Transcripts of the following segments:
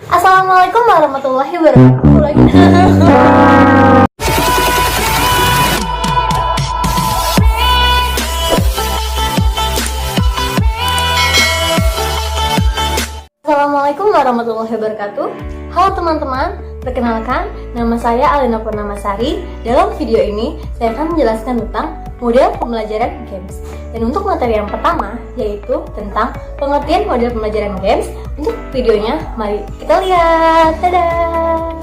Assalamualaikum warahmatullahi wabarakatuh. Assalamualaikum warahmatullahi wabarakatuh. Halo teman-teman, perkenalkan nama saya Alina Purnamasari. Dalam video ini saya akan menjelaskan tentang model pembelajaran games. Dan untuk materi yang pertama yaitu tentang pengertian model pembelajaran games. Untuk videonya mari kita lihat. Dadah.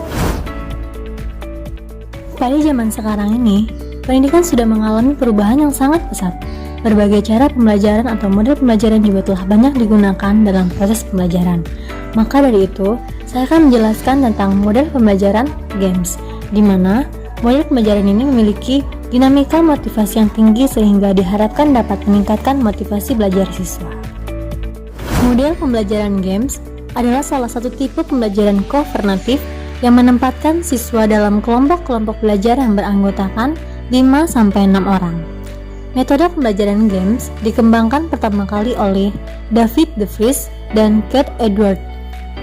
Pada zaman sekarang ini, pendidikan sudah mengalami perubahan yang sangat pesat. Berbagai cara pembelajaran atau model pembelajaran juga telah banyak digunakan dalam proses pembelajaran. Maka dari itu, saya akan menjelaskan tentang model pembelajaran games, di mana model pembelajaran ini memiliki dinamika motivasi yang tinggi sehingga diharapkan dapat meningkatkan motivasi belajar siswa. Model pembelajaran games adalah salah satu tipe pembelajaran kooperatif yang menempatkan siswa dalam kelompok-kelompok belajar yang beranggotakan 5-6 orang. Metode pembelajaran games dikembangkan pertama kali oleh David De Vries dan Kate Edwards.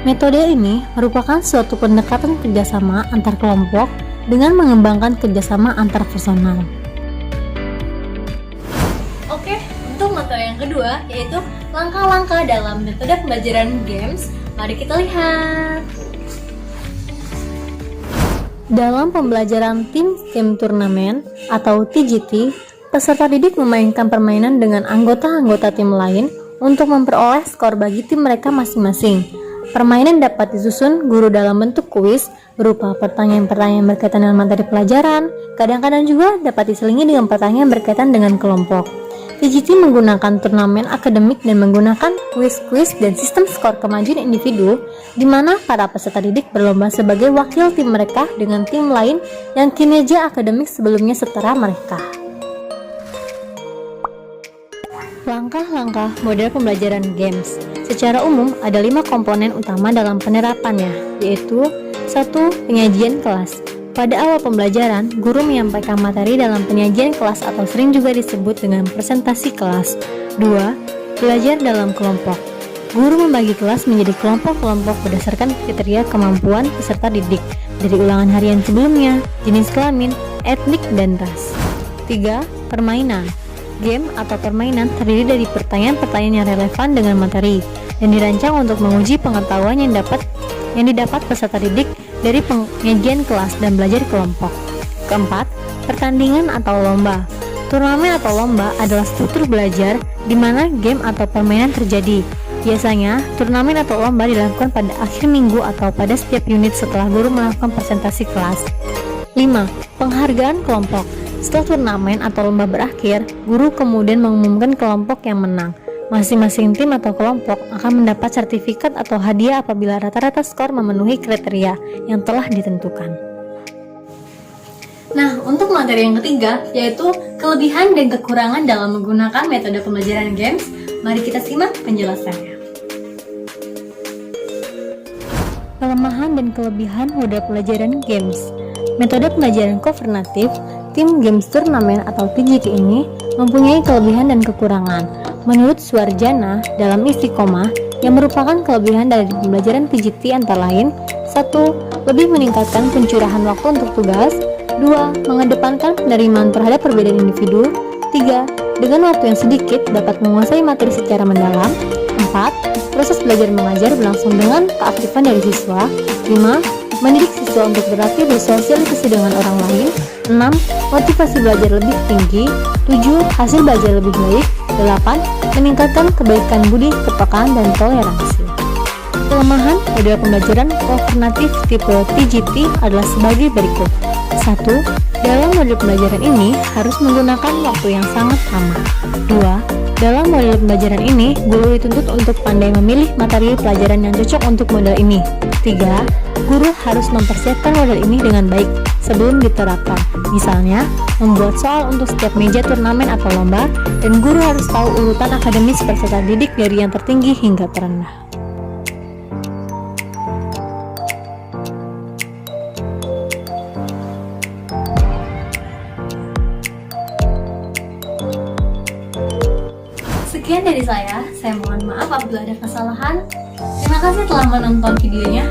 Metode ini merupakan suatu pendekatan kerjasama antar kelompok dengan mengembangkan kerjasama antar personal. Oke, untuk materi yang kedua yaitu langkah-langkah dalam metode pembelajaran games. Mari kita lihat. Dalam pembelajaran tim game turnamen atau TGT, peserta didik memainkan permainan dengan anggota-anggota tim lain untuk memperoleh skor bagi tim mereka masing-masing. Permainan dapat disusun guru dalam bentuk kuis berupa pertanyaan-pertanyaan berkaitan dengan materi pelajaran, kadang-kadang juga dapat diselingi dengan pertanyaan berkaitan dengan kelompok. TGT menggunakan turnamen akademik dan menggunakan kuis-kuis dan sistem skor kemajuan individu, di mana para peserta didik berlomba sebagai wakil tim mereka dengan tim lain yang kinerja akademik sebelumnya setara mereka. Langkah-langkah model pembelajaran games. Secara umum ada 5 komponen utama dalam penerapannya, yaitu 1. Penyajian kelas. Pada awal pembelajaran, guru menyampaikan materi dalam penyajian kelas atau sering juga disebut dengan presentasi kelas. 2. Belajar dalam kelompok. Guru membagi kelas menjadi kelompok-kelompok berdasarkan kriteria kemampuan peserta didik dari ulangan harian sebelumnya, jenis kelamin, etnik, dan ras. 3. Permainan. Game atau permainan terdiri dari pertanyaan-pertanyaan yang relevan dengan materi dan dirancang untuk menguji pengetahuan yang didapat peserta didik dari penyajian kelas dan belajar kelompok. Keempat, pertandingan atau lomba. Turnamen atau lomba adalah struktur belajar di mana game atau permainan terjadi. Biasanya, turnamen atau lomba dilakukan pada akhir minggu atau pada setiap unit setelah guru melakukan presentasi kelas. 5. Penghargaan kelompok. Setelah turnamen atau lomba berakhir, guru kemudian mengumumkan kelompok yang menang. Masing-masing tim atau kelompok akan mendapat sertifikat atau hadiah apabila rata-rata skor memenuhi kriteria yang telah ditentukan. Nah, untuk materi yang ketiga, yaitu kelebihan dan kekurangan dalam menggunakan metode pembelajaran games, mari kita simak penjelasannya. Kelemahan dan kelebihan model pembelajaran games. Metode pembelajaran kooperatif tim games turnamen atau TGT ini mempunyai kelebihan dan kekurangan. Menurut Suarjana dalam Istiqomah, yang merupakan kelebihan dari pembelajaran TGT antara lain: 1. Lebih meningkatkan pencurahan waktu untuk tugas. 2. Mengedepankan penerimaan terhadap perbedaan individu. 3. Dengan waktu yang sedikit dapat menguasai materi secara mendalam. 4. Proses belajar mengajar berlangsung dengan keaktifan dari siswa. 5. Mendidik siswa untuk berlatih bersosialisasi dengan orang lain. 6. Motivasi belajar lebih tinggi. 7. Hasil belajar lebih baik. 8. Meningkatkan kebaikan budi, kepekaan, dan toleransi. Kelemahan model pembelajaran kooperatif tipe TGT adalah sebagai berikut. 1. Dalam model pembelajaran ini harus menggunakan waktu yang sangat lama. 2. Dalam model pembelajaran ini, guru dituntut untuk pandai memilih materi pelajaran yang cocok untuk model ini. 3. Guru harus mempersiapkan model ini dengan baik sebelum diterapkan. Misalnya, membuat soal untuk setiap meja turnamen atau lomba, dan guru harus tahu urutan akademis peserta didik dari yang tertinggi hingga terendah. Sekian dari saya mohon maaf apabila ada kesalahan. Terima kasih telah menonton videonya.